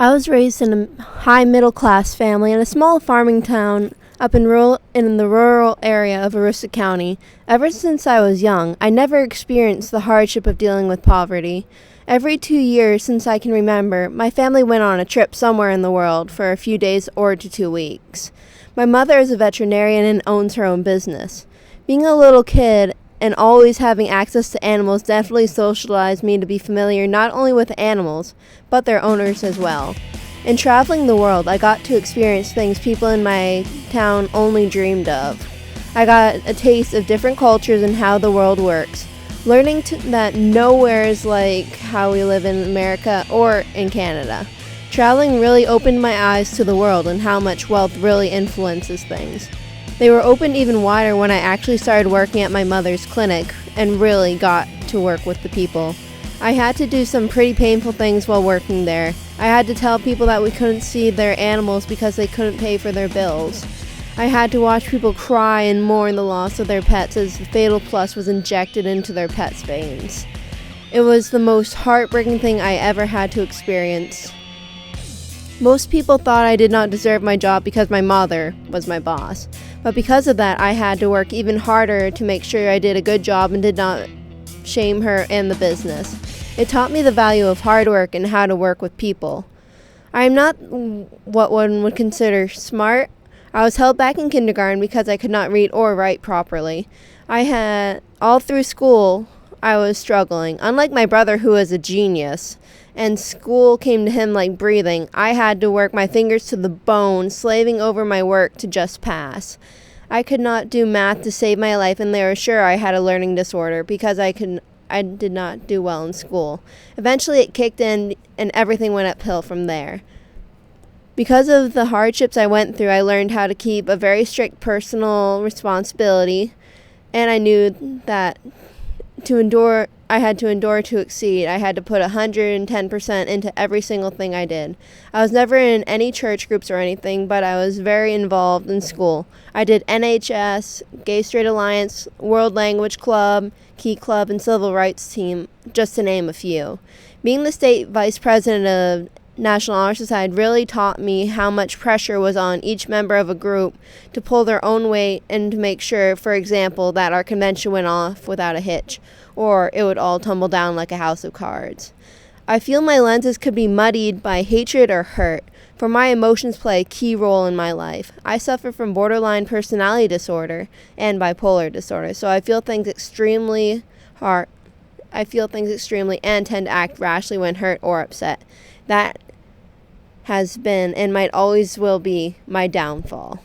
I was raised in a high middle class family in a small farming town up in the rural area of Aroostook County. Ever since I was young, I never experienced the hardship of dealing with poverty. Every 2 years since I can remember, my family went on a trip somewhere in the world for a few days or to 2 weeks. My mother is a veterinarian and owns her own business. Being a little kid and always having access to animals definitely socialized me to be familiar not only with animals, but their owners as well. In traveling the world, I got to experience things people in my town only dreamed of. I got a taste of different cultures and how the world works, learning that nowhere is like how we live in America or in Canada. Traveling really opened my eyes to the world and how much wealth really influences things. They were opened even wider when I actually started working at my mother's clinic and really got to work with the people. I had to do some pretty painful things while working there. I had to tell people that we couldn't see their animals because they couldn't pay for their bills. I had to watch people cry and mourn the loss of their pets as the Fatal Plus was injected into their pets' veins. It was the most heartbreaking thing I ever had to experience. Most people thought I did not deserve my job because my mother was my boss. But because of that, I had to work even harder to make sure I did a good job and did not shame her and the business. It taught me the value of hard work and how to work with people. I am not what one would consider smart. I was held back in kindergarten because I could not read or write properly. All through school, I was struggling. Unlike my brother, who was a genius, and school came to him like breathing, I had to work my fingers to the bone, slaving over my work to just pass. I could not do math to save my life, and they were sure I had a learning disorder because I did not do well in school. Eventually it kicked in, and everything went uphill from there. Because of the hardships I went through, I learned how to keep a very strict personal responsibility, and I knew that I had to endure to exceed. I had to put 110% into every single thing I did. I was never in any church groups or anything, but I was very involved in school. I did NHS, Gay Straight Alliance, World Language Club, Key Club, and Civil Rights Team, just to name a few. Being the state vice president of National Honor Society really taught me how much pressure was on each member of a group to pull their own weight and to make sure, for example, that our convention went off without a hitch, or it would all tumble down like a house of cards. I feel my lenses could be muddied by hatred or hurt, for my emotions play a key role in my life. I suffer from borderline personality disorder and bipolar disorder, so I feel things extremely and tend to act rashly when hurt or upset. That has been and might always will be my downfall.